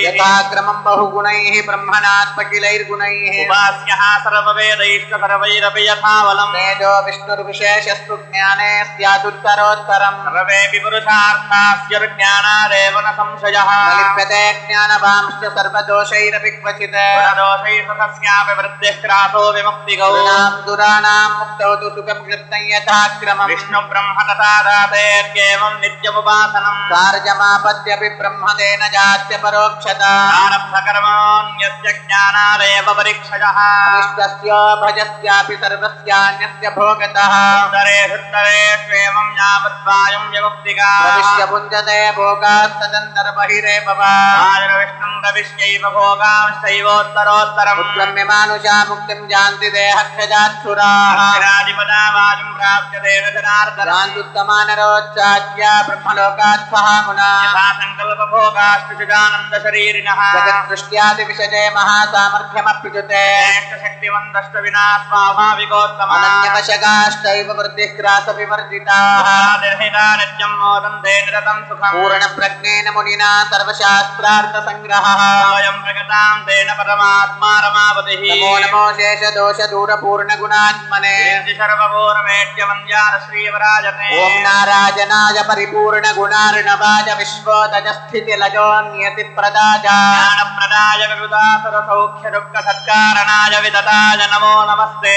यथाक्रमं बहुगुणैः ब्रह्मणात्मकिलैर्गुणैः उपास्यः सर्ववेदैश्च सर्वैरपि यथावलम् तेजो विष्णुर्विशेषस्तु ज्ञाने स्यादुत्तरोत्तरम् सर्वेऽपि पुरुषार्थास्य ज्ञानादेव न संशयः न लिप्यते ज्ञानवांश्च सर्वदोषैरपि क्वचित् गुणदोषैः तस्यापि वृद्धिः क्रासो विमुक्तिगौ दुराणां मुक्तौ तु सुखं कृतं यथाक्रमम् विष्णुब्रह्म तथा दातेत्येवं नित्यमुपासनम् कार्यमापद्यपि ब्रह्मतेन जात्य परोक्षता प्रारब्धकर्मण्यस्य ज्ञानादेव परीक्षयः अनिष्टस्य भजस्यापि सर्वस्यान्यस्य भोगतः उत्तरेष्वेवं यावद्वायं विमुक्तिका प्रविश्य भुञ्जते भोगास्तदन्तर्बहिरेव वा विष्णुं प्रविश्यैव भोगांश्चैवोत्तरोत्तरम् ब्रह्म्यमानुषा मुक्तिं जानति देहक्षजात्सुराः राजिपदा वाजुं प्राप्यते जनार्दनान्तुत्तमानरोच्चाद्या ब्रह्मलोकात् सहामुना यथा सङ्कल्पभोगाश्चिदानन्दशरीरिणः जगत्सृष्ट्यादिविषये महासामर्थ्यमप्युते शक्तिवन्तश्च विना स्वाभाविकोत्तमः अनन्यवशकाश्चैव वृद्धिः ग्रासविवर्जिताः नित्यं मोदन्ते निरतं सुखम् पूर्णप्रज्ञेन मुनिना सर्वशास्त्रार्थसङ्ग्रहः वयं प्रगतां तेन परमात्मा रमापतिः नमो नमो शेषदोषदूरपूर्णगुणात्मने सर्वपूर्णमेत्यवन्द्यार श्रीवराजते ॐ नारायणाय परिपूर्णगुणार्णवाय विश्वोदजस्थितिलजोन्यतिप्रदाय ज्ञानप्रदाय विबुधासुरसौख्यदुःखसत्कारणाय विदताय नमो नमस्ते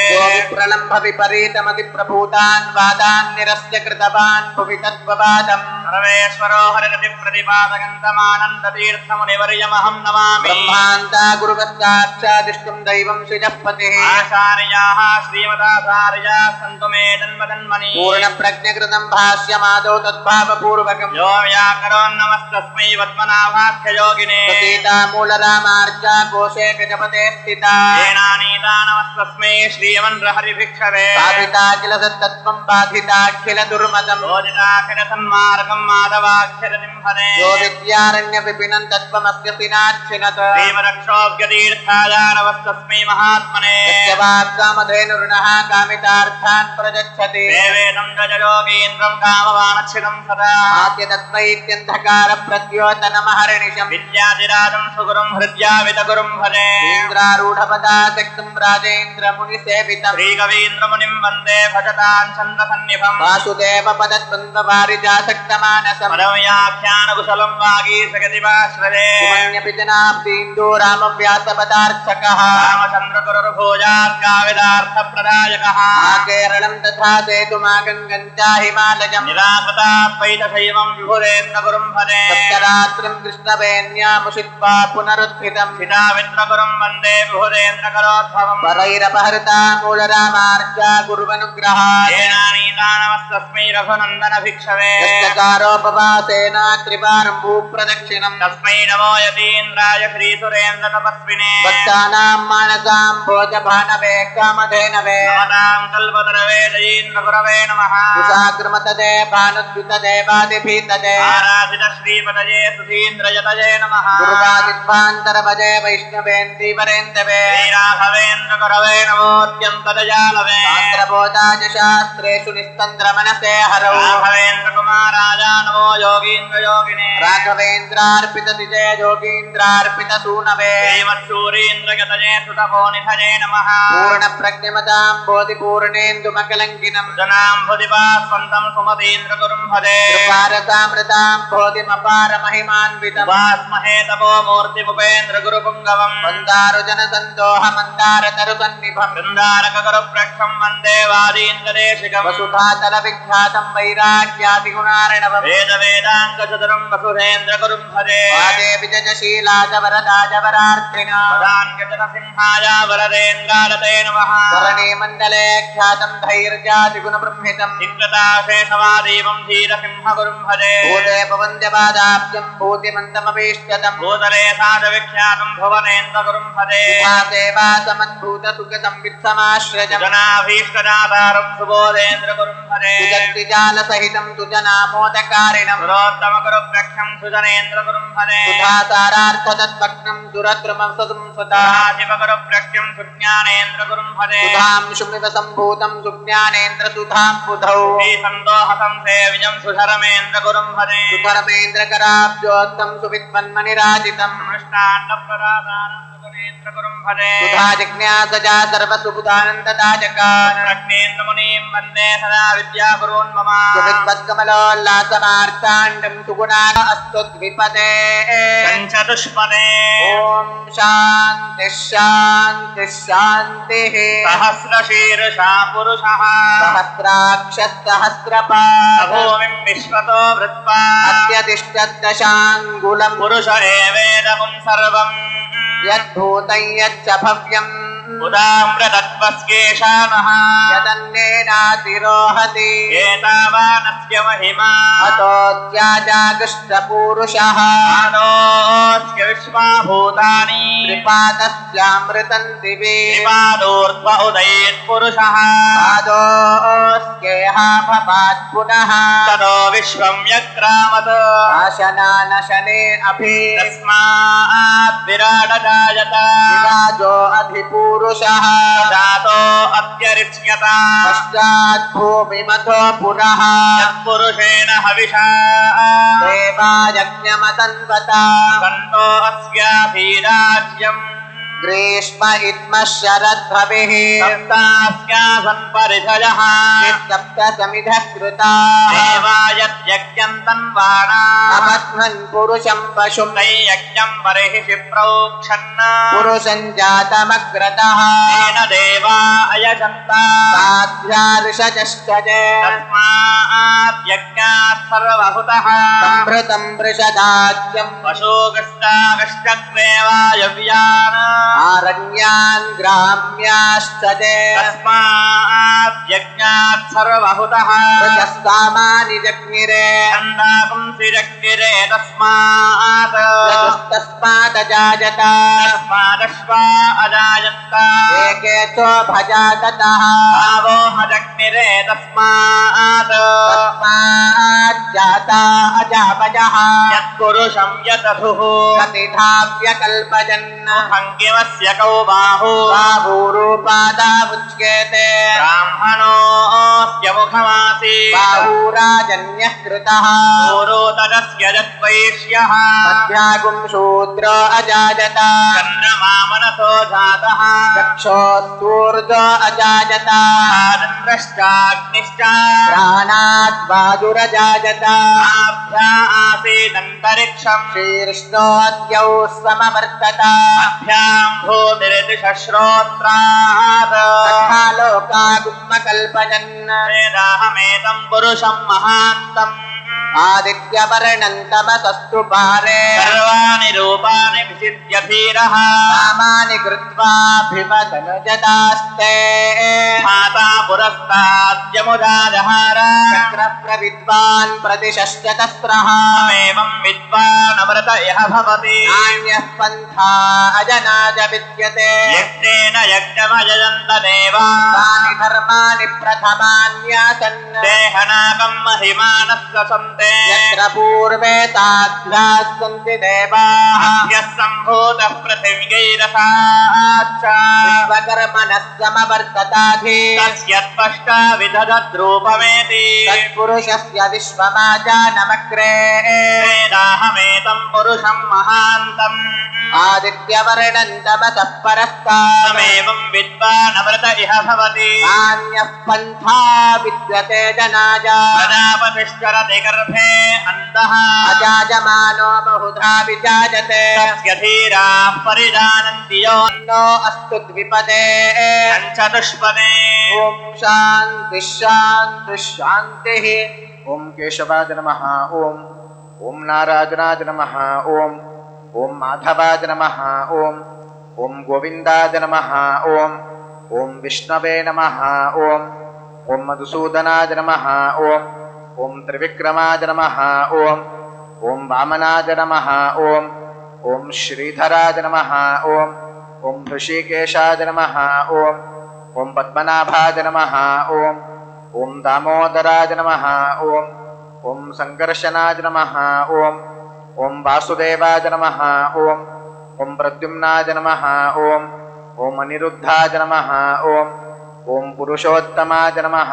प्रलम्भ विपरीतमतिप्रभूतान् वादान् निरस्य कृतवान् भुवि तत्त्ववादम् सर्वेश्वरो हरिगतिप्रतिपादकन्तमानन्दतीर्थमुनिवर्यमहं नमामि ब्रह्मान्ता गुरुवस्ताक्षादिष्टुं दैवं सृजःपतिः आचार्याः श्रीमदाचार्याः सन्तु मे जन्मजन्मनि पूर्णप्रज्ञकृतं भाष्यमादौ तद्भावपूर्वकम् यो व्याकरोन्नमस्तस्मै पद्मनाभाख्ययोगिने सीतामूलरामार्चा कोशे गजपते स्थिता येनानीता नमस्तस्मै श्रीमन्हरिभिक्षवे बाधिता किल सत्तत्त्वं बाधिताखिल दुर्मदम् बोधिताखिल सन्मार्गं माधवाक्षरतिं हरे यो विद्यारण्यविपिनं तत्त्वमस्य पिनाच्छिनत् देवरक्षोऽभ्यतीर्थाय नमस्तस्मै महात्मने यस्य वाक्कामधेनुर्नः कामितार्थान् प्रयच्छति देवेदं गजयोगीन्द्रं कामवानच्छिदं सदा आद्यतत्त्वैत्यन्धकारप्रद्योतनमहर्निशम् विद्याधिराजं सुगुरुं हृद्यावितगुरुं भजे इन्द्रारूढपदाशक्तिं राजेन्द्रमुनिसेवितम् श्रीकवीन्द्रमुनिं वन्दे भजतां छन्दसन्निभम् वासुदेवपदद्वन्द्ववारिजासक्तमानसम् परमयाख्यानकुशलं वागीशगतिपाश्रये सुमन्यपि जनाब्दीन्दो रामं व्यासपदार्चकः रामचन्द्रगुरुर्भोजार्काविदार्थप्रदायकः केरलं तथा सेतुमागङ्गं च हिमालयम् निराकृताद्वैतशैवं विभुरेन्द्रगुरुं भजे सप्तरात्रिं कृष्णवेण्यामुषित्वा पुनरुत्थितम् पितामित्रगुरुं वन्दे विभुरेन्द्रकरोद्भवम् परैरपहृता मूलरामार्चा गुरुवनुग्रहात् येनानीता नमस्तस्मै रघुनन्दनभिक्षवे यश्चकारोपवासेन त्रिवारं भूप्रदक्षिणम् तस्मै नमो यतीन्द्राय श्रीसुरेन्द्रतपस्विने भक्तानां मानसां भोजभानवे कामधेनवे नमतां कल्पतरवे जयीन्द्रगुरवे नमः कुशाग्रमतदे भानुद्युतदेवादिभीतदे आराधित श्रीपतये सुधीन्द्रयतये नमः दुर्गादिध्वान्तरभजे वैष्णवेन्दीवरेन्दवे श्रीराघवेन्द्रगुरवे नमोऽत्यन्तदयालवे शास्त्रबोधाय शास्त्रेषु निस्तन्द्रमनसे हरौ राघवेन्द्रकुमाराय नमो योगीन्द्रयोगिने राघवेन्द्रार्पितदिजे योगीन्द्रार्पितसूनवे श्रीमत्सूरीन्द्रयतये सुतपोनिधये नमः पूर्णप्रज्ञमतां बोधिपूर्णेन्दुमकलङ्किनम् जनाम्भुदिवास्वन्तं सुमतीन्द्रगुरुं भजे कृपारसामृतां बोधिमपारमहिमान्वितम् उपास्महे तपो मूर्तिमुपेन्द्रगुरुपुङ्गवम् मन्दारुजनसन्दोहमन्दारतरुसन्निभम् वृन्दारकगुरुप्रक्षं वन्दे वादीन्द्रदेशिकम् वसुधातलविख्यातं वैराग्यादिगुणार्णवम् वेदवेदाङ्गचतुरं वसुधेन्द्रगुरुं भजे वादे विजयशीलाजवरदाजवरार्थिना वदान्यजनसिंहाय वरदेन्द्रालते नमः धरणीमण्डले ख्यातं धैर्यादिगुणबृंहितम् चित्रताशेषवादीवं धीरसिंहगुरुं भजे भूदेववन्द्यपादाब्जं भूतिमन्तमभीष्टतम् भूतले साधविख्यातं भुवनेन्द्रगुरुं भजे सेवासमद्भूतसुखसंवित्समाश्रजम् जनाभीष्टदातारं सुबोधेन्द्रगुरुं भजे सुजत्तिजालसहितं तुजनामोदकारिणम् सुरोत्तमगुरुप्रक्षं सुजनेन्द्रगुरुं भजे सुधासारार्थतद्भक्तं दुरद्रुमं सदुंसता शिवगुरुप्रक्षं सुज्ञानेन्द्रगुरुं भजे सुधांशुमिव सम्भूतं सुज्ञानेन्द्रसुधां बुधौ श्रीसन्दोहसं सेव्यं सुधर्मेन्द्रगुरुं भजे सुधर्मेन्द्रकरा सुराब्जोक्तं सुविद्वन्मणिराजितं मृष्टान्नप्रदादानं सुगुणेन्द्रगुरुं भजे सुधा जिज्ञासजा सर्वसुबुधानन्ददायकान् प्रज्ञेन्द्रमुनिं वन्दे सदा विद्यागुरून् मम सुविद्वत्कमलोल्लासमार्ताण्डं सुगुणान् अस्तुद्विपदे चतुष्पदे ॐ शान्तिः शान्तिः शान्तिः सहस्रशीर्षा पुरुषः सहस्राक्षः सहस्रपाद भूमिं विश्वतो वृत्वा अत्यतिष्ठद्दशाङ्गुलम् पुरुष एवेदमुं सर्वम् यद्भूतं यच्च भव्यम् उदाम्रतत्त्वस्येषाणः यदन्नेनातिरोहति एतावानस्य महिमा अतोऽत्याजागृष्टपूरुषः आदोऽस्य विश्वाभूतानि त्रिपादस्यामृतं दिवे त्रिपादोर्ध्व उदयेत्पुरुषः पादोऽस्येहाभवात् पुनः ततो विश्वं व्यक्रामत् आशनानशने अभि तस्मात् विराडजायत विराजो अधिपूरुषः जातो अत्यरिच्यता पश्चात् भूमिमथो पुनः यत्पुरुषेण हविषा देवायज्ञमतन्वता सन्तो अस्याधीराज्यम् ग्रीष्म इत्मः शरद्भविः सप्तास्यासन् परिधयः सप्तसमिधः कृताः देवायज्ञम् तन्वाणा अबध्नन् पुरुषं पशुं तै यज्ञम् बर्हिषि प्रोक्षन् पुरुषं जातमग्रतः तेन देवा अयजन्ता साध्यार्षचष्टजे तस्मात् यज्ञात् सर्वभूतः संभृतं वृषदाज्यं पशुगष्टागष्टग्रेवायव्यान् आरण्यान् ग्राम्याश्चजे तस्मात् यज्ञात् सर्वभूतः वृषस्तामानि जग्निरे छन्दापुंसिजग्निरे तस्मात् तस्मादजायत तस्मादश्वा अजायन्त एके चोभजाततः आवोहजग्निरे तस्मात् तस्माज्जाता अजापजः यत्पुरुषं यदधुः कतिधाव्यकल्पजन् भङ्गिमस्य कौ बाहु बाहूरूपादावुच्येते ब्राह्मणोऽस्य मुखमासीत् बाहूराजन्यः कृतः पूरोदरस्य यद्वैष्यः मध्यागुं शूद्र अजायत चन्द्रमा मनसो जातः चक्षोस्तूर्जो अजायत आनन्द्रश्चाग्निश्च प्राणात् वायुरजायत आभ्या आसीदन्तरिक्षम् शीर्ष्णोऽद्यौ समवर्तत अभ्याम् भूमिरितिश्रोत्रात् तथा लोकागुम्मकल्पजन् वेदाहमेतम् पुरुषम् महान्तम् आदित्यवर्णं तमसस्तु पारे सर्वाणि रूपाणि विचित्य धीरः नामानि कृत्वाभिमदनुजदास्ते माता पुरस्ताद्यमुदाजहार चक्रप्रविद्वान् प्रतिशश्चतस्रः एवं विद्वानमृत इह भवति नान्यः पन्था अजनाज विद्यते यज्ञेन यज्ञमयजन्त देवा तानि धर्माणि प्रथमान्यासन् देहनाकम् महिमानस्य सन्ते यत्र पूर्वे ताभ्याः सन्ति देवाः यः सम्भूतः पृथिव्यैरथाच्च विश्वकर्मणः समवर्तताधि तस्य त्वष्टा विदधद्रूपमेति तत्पुरुषस्य विश्वमाजानमग्रे वेदाहमेतम् पुरुषम् महान्तम् आदित्यवर्णं तमसः परस्तात् तमेवम् विद्वानमृत इह भवति नान्यः पन्था विद्यते जनाज प्रजापतिश्चरति गर्भे अन्तः अजाजमानो बहुधा विजायते तस्य धीराः परिजानन्ति यो नो अस्तु द्विपदे चतुष्पदे ॐ शान्तिः शान्तिः शान्तिः ॐ केशवाय नमः ॐ नारायणाय नमः ॐ माधवाय नमः ॐ गोविन्दाय नमः ॐ विष्णवे नमः ॐ मधुसूदनाय नमः ॐ त्रिविक्रमाय नमः ॐ वामनाय नमः ॐ श्रीधराय नमः ॐ ऋषिकेशाय नमः ॐ पद्मनाभाय नमः ॐ दामोदराय नमः ॐ सङ्कर्षणाय नमः ॐ वासुदेवाय नमः ॐ प्रद्युम्नाय नमः ॐ अनिरुद्धाय नमः ॐ पुरुषोत्तमाय नमः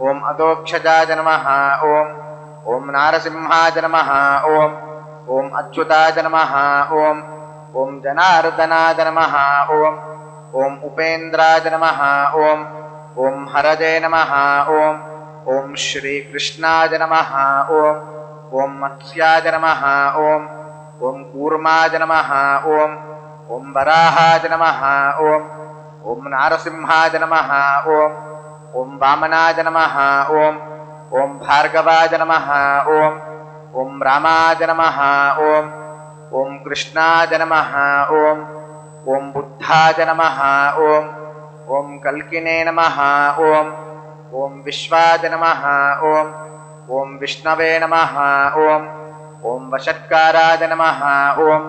ॐ अदोक्षजाय नमः ओम नारसिंहाय नमः ओम ओम अच्युताय नमः ओम ओम जनार्दनाय नमः ओम ओम उपेन्द्राय नमः ओम ओम हरजे नमः ओम ओम श्री कृष्णाय नमः ओम ओम मत्स्याय नमः ओम ओम कूर्माय नमः ओम ओम वराहाय नमः ओम ओम नारसिंहाय नमः ओम ओम वामनाय नमः ओम ओम भार्गवाय नमः ओम ओम रामाय नमः ओम ओम कृष्णाय नमः ओम ओम बुद्धाय नमः ओम ओम कल्किने नमः ओम ओम विश्वाय नमः ओम ओम विष्णवे नमः ओम ओम वषट्काराय नमः ओम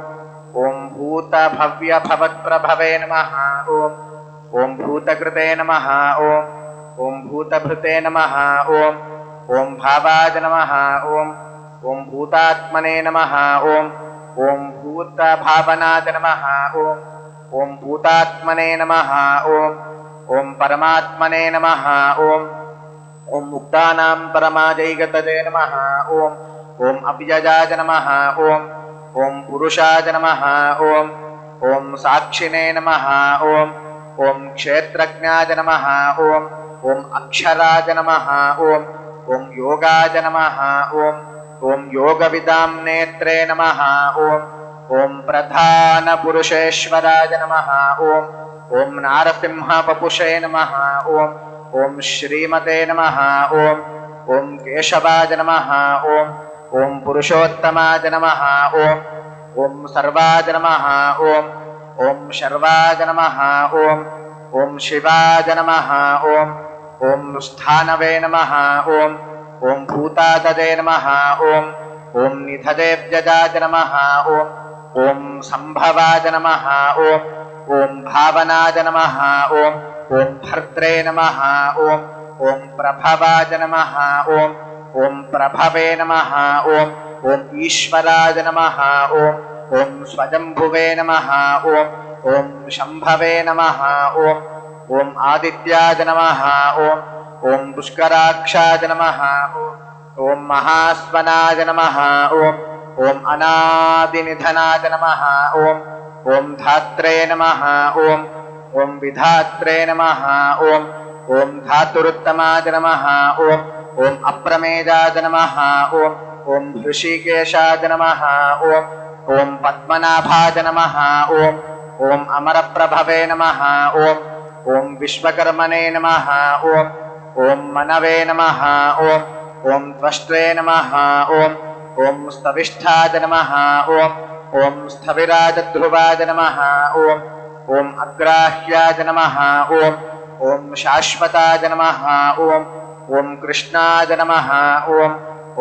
ओम भूतभव्यभवत्प्रभवे नमः ओम ओम भूतकृते नमः ओम ओम भूतभृते नमः ओम ओम भावाय नमः ओम ओम भूतात्मने नमः ओम ओम भूतभावनाय नमः ओम ओम भूतात्मने नमः ओम ओम परमात्मने नमः ओम ओम मुक्तानां परमाजैगतये नमः ओम ओम अव्ययाय नमः ओम ओम पुरुषाय नमः ओम ओम साक्षिणे नमः ओम ओम क्षेत्रज्ञाय नमः ओम ओम अक्षराय नमः ओम ओम योगाय नमः ओम ओम योगविदां नेत्रे नमः ओम ओम प्रधान पुरुषेश्वराय नमः ओम ओम नारसिंहवपुषे नमः ओम ओम श्रीमते नमः ओम ओम केशवाय नमः ओम ओम पुरुषोत्तमाय नमः ओम ओम सर्वाय नमः ओम ओम शर्वाय नमः ओम ओम शिवाय नमः ओम ओम स्थानवे नमः ओम ओम भूतादये नमः ओम ओम निधदेव्यजाय नमः ओम ओम संभवाय नमः ओम ओम भावनाय नमः ओम ओम भर्त्रे नमः ओम ओम प्रभवाय नमः ओम ओम प्रभवे नमः ओम ओम ईश्वराय नमः ओम ओम स्वयंभुवे नमः ओम ओम शंभवे नमः ओम ओम आदित्याय नमः ओम ओम पुष्कराक्षाय नमः ओम महास्वनाय नमः ओम ओम अनादिनिधनाय नमः ओम ओम धात्रे नमः ओम ओम विधात्रे नमः ओम ओम धातुरुत्तमाय नमः ओम ओम अप्रमेयाय नमः ओम ओम ऋषिकेशाय नमः ओम ओम पद्मनाभाय नमः ओम ओम अमरप्रभवे नमः ओम ओम विश्वकर्मणे नमः ओम ओम मनवे नमः ओम ओम त्वष्ट्रे नमः ओम ओम स्तविष्ठाय नमः ओम ओम स्थविराज ध्रुवाय नमः ओम ओम अग्राह्याय नमः ओम ओम शाश्वताय नमः ओम ओम कृष्णाय नमः ओम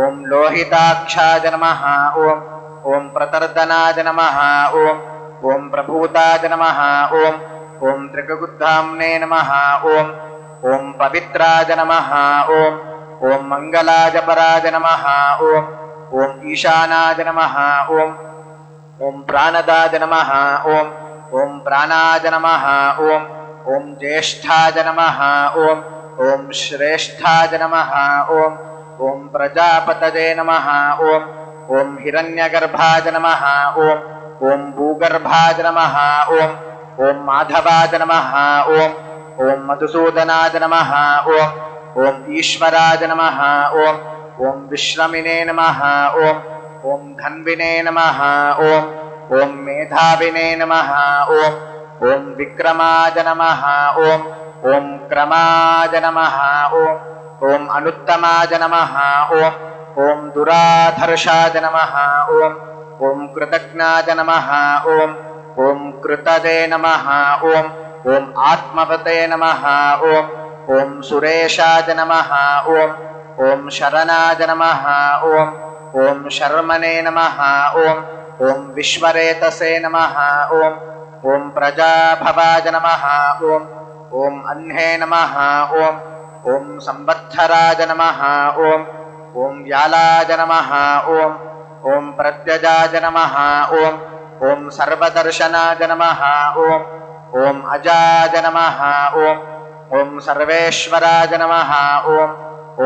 ओम लोहिताक्षाय नमः ओम ओम प्रतर्दनाय नमः ओम ओम प्रभूताय नमः ओम ओम त्रिकगुद्धाम्ने नमः ओम ओम पवित्राय नमः ओम ओम मंगलाय पराय नमः ओम ओम ईशानाय नमः ओम ओम प्राणदाय नमः ओम ओम प्राणाय नमः ओम ओम ज्येष्ठाय नमः ओम ओम श्रेष्ठाय नमः ओम ओम प्रजापतये नमः ओम ओम हिरण्यगर्भाय नमः ओम ओम भूगर्भाय नमः ओम ओम माधवाय नमः ओम ओम मधुसूदनाय नमः ओम ओम ईश्वराय नमः ओम ओम विश्रमिने नमः ओम ओम धन्विने नमः ओम ओम मेधाविने नमः ओम ओम विक्रमाय नमः ओम ओम क्रमाय नमः ओम ओम अनुत्तमाय नमः ओम ओम दुराधर्षाय नमः ओम ओम कृतज्ञाय नमः ओम ओम कृतदे नमः ओम ओम आत्मवते नमः ओम ओम सुरेशाय नमः ओम ओम शरणाय नमः ओम ओम शर्मणे नमः ओम ओम विश्वरेतसे नमः ओम ओम प्रजाभवाय नमः ओम ओम अन्हे नमः ओम ओम संवत्सराय नमः ओम ओम व्यालाय नमः ओम ओम प्रत्यजाय नमः ओम ओम सर्वदर्शनाय नमः ओम ओम अजाय नमः ओम ओम सर्वेश्वराय नमः ओम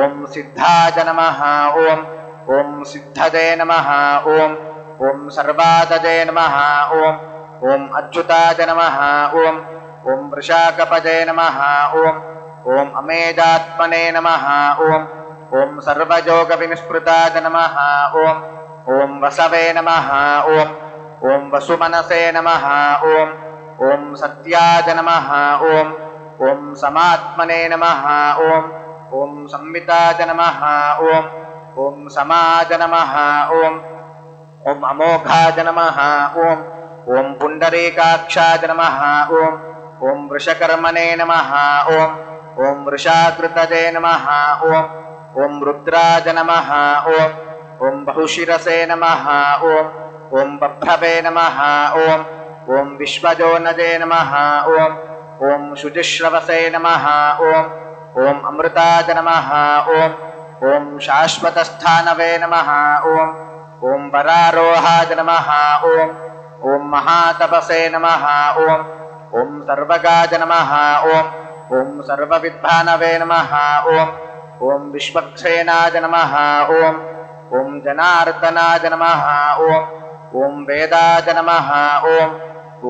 ओम सिद्धाय नमः ओम ಓಂ ಸಿದ್ಧದೇ ನಮಃ ಓಂ ಓಂ ಸರ್ವಾತಜೇ ನಮಃ ಓಂ ಓಂ ಅಚ್ಯುತಾಯ ನಮಃ ಓಂ ಓಂ ವೃಷಾಕಪಜೇ ನಮಃ ಓಂ ಓಂ ಅಮೇಜಾತ್ಮನೇ ನಮಃ ಓಂ ಓಂ ಸರ್ವಯೋಗ ವಿನಿಸ್ಪೃತಾಯ ನಮಃ ಓಂ ಓಂ ವಸವೇ ನಮಃ ಓಂ ಓಂ ವಸುಮನಸೇ ನಮಃ ಓಂ ಓಂ ಸತ್ಯಾಯ ನಮಃ ಓಂ ಓಂ ಸಮಾತ್ಮನೇ ನಮಃ ಓಂ ಓಂ ಸಂವಿತಾಯ ನಮಃ ಓಂ ಓಂ ಸಮಾಜ ನಮಃ ಓಂ ಓಂ ಅಮೋಘಾಯ ನಮಃ ಓಂ ಓಂ ಪುಂಡರೀಕಾಕ್ಷಾಯ ನಮಃ ಓಂ ಓಂ ವೃಷಕರ್ಮಣೇ ನಮಃ ಓಂ ಓಂ ವೃಷಾಕೃತಜೇ ನಮಃ ಓಂ ಓಂ ರುದ್ರಾಯ ನಮಃ ಓಂ ಓಂ ಬಹುಶಿರಸೇ ನಮಃ ಓಂ ಓಂ ಬಭ್ರವೇ ನಮಃ ಓಂ ಓಂ ವಿಶ್ವಜೋನಜೇ ನಮಃ ಓಂ ಓಂ ಶುಚಿಶ್ರವಸೇ ನಮಃ ಓಂ ಓಂ ಅಮೃತಾಯ ನಮಃ ಓಂ ಓಂ ಶಾಶ್ವತಸ್ಥಾನವೇ ನಮಃ ಓಂ ಓಂ ವರಾರೋಹಾಯ ನಮಃ ಓಂ ಓಂ ಮಹಾತಪಸೇ ನಮಃ ಓಂ ಓಂ ಸರ್ವಗಾಯ ನಮಃ ಓಂ ಓಂ ಸರ್ವವಿದ್ವಾನವೇ ನಮಃ ಓಂ ಓಂ ವಿಶ್ವಕ್ಸೇನಾಯ ನಮಃ ಓಂ ಓಂ ಜನಾರ್ದನಾಯ ನಮಃ ಓಂ ಓಂ ವೇದಾಯ ನಮಃ ಓಂ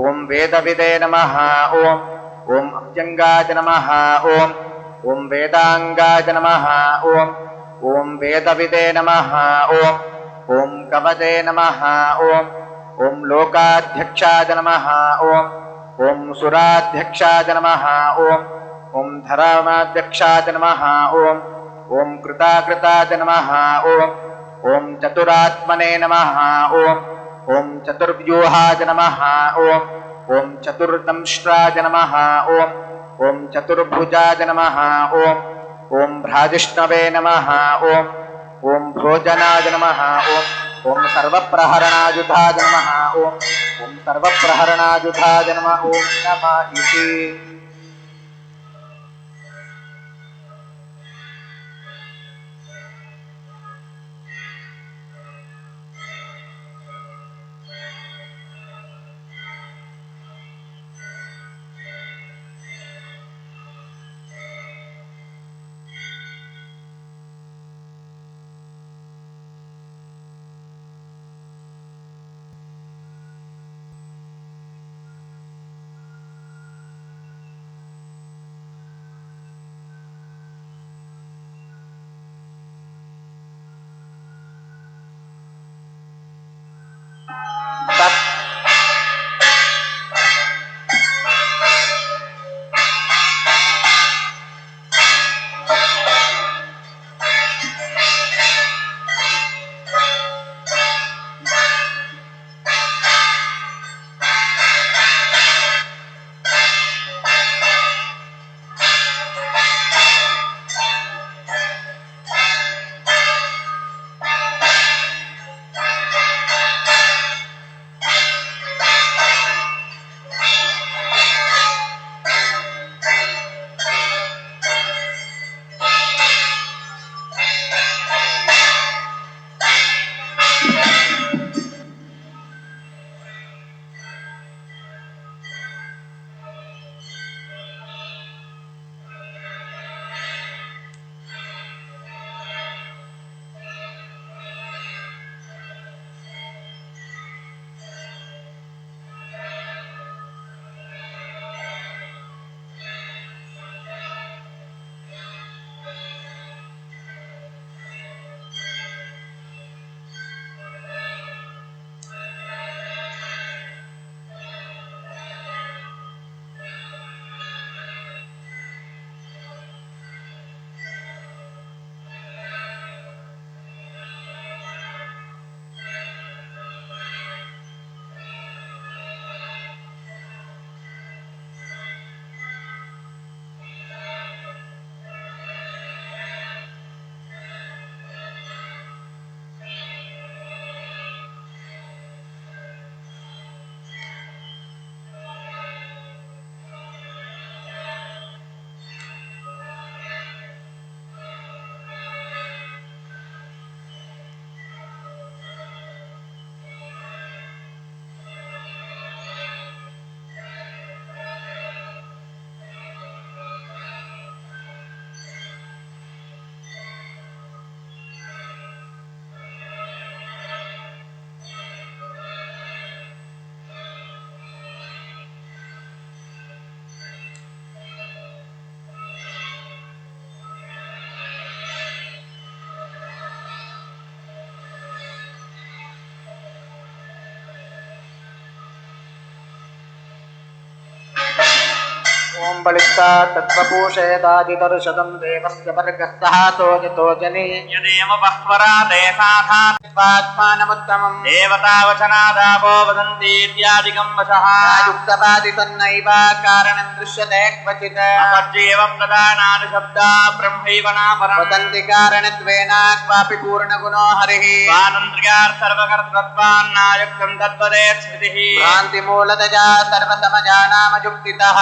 ಓಂ ವೇದವಿದೇ ನಮಃ ಓಂ ಓಂ ಅಭ್ಯಂಗಾಯ ನಮಃ ಓಂ ಓಂ ವೇದಾಂಗಾಯ ನಮಃ ಓಂ ಓಂ ವೇದವಿದೇ ನಮಃ ಓಂ ಓಂ ಕವಚೇ ನಮಃ ಓಂ ಓಂ ಲೋಕಾಧ್ಯಕ್ಷಾಯ ನಮಃ ಓಂ ಓಂ ಸುರಾಧ್ಯಕ್ಷಾಯ ನಮಃ ಓಂ ಓಂ ಧರ್ಮಾಧ್ಯಕ್ಷಾಯ ನಮಃ ಓಂ ಓಂ ಕೃತಾಕೃತಾಯ ನಮಃ ಓಂ ಓಂ ಚತುರಾತ್ಮನೇ ನಮಃ ಓಂ ಓಂ ಚತುರ್ವ್ಯೂಹಾಯ ನಮಃ ಓಂ ಓಂ ಚತುರ್ದಂಷ್ಟ್ರಾಯ ನಮಃ ಓಂ ಓಂ ಚತುರ್ಭುಜಾಯ ನಮಃ ಓಂ ಓಂ ಭ್ರಾಜಿಷ್ಣವೇ ನಮಃ ಓಂ ಓಂ ಭೋಜನಾಯ ನಮಃ ಓಂ ಓಂ ಸರ್ವಪ್ರಹರಣಾಯುಧಾಯ ನಮಃ ಓಂ ಓಂ ಸರ್ವಪ್ರಹರಣಾಯುಧಾಯ ನಮಃ ಓಂ ನಮಃ ಇತಿ. ఓం బలిష్ఠా తత్వపూషేదాదితరుషదం దేవస్య వర్గస్థః తోజతో జని యదేవ బహ్వరా దేశాథా ఆత్మానముత్తమం దేవతావచనాదాపో వదంతి ఇత్యాదికం వశః యుక్తపాదితన్నైవ కారణం దృశ్యతే క్వచిత్ అపజ్యేవ ప్రధానాని శబ్దా బ్రహ్మైవ నాపరం వదంతి కారణత్వేన క్వాపి పూర్ణగుణో హరిః స్వాతంత్ర్యాత్ సర్వకర్తృత్వాన్నాయుక్తం తద్వదే స్మృతిః భ్రాంతిమూలతజా సర్వసమజానామయుక్తితః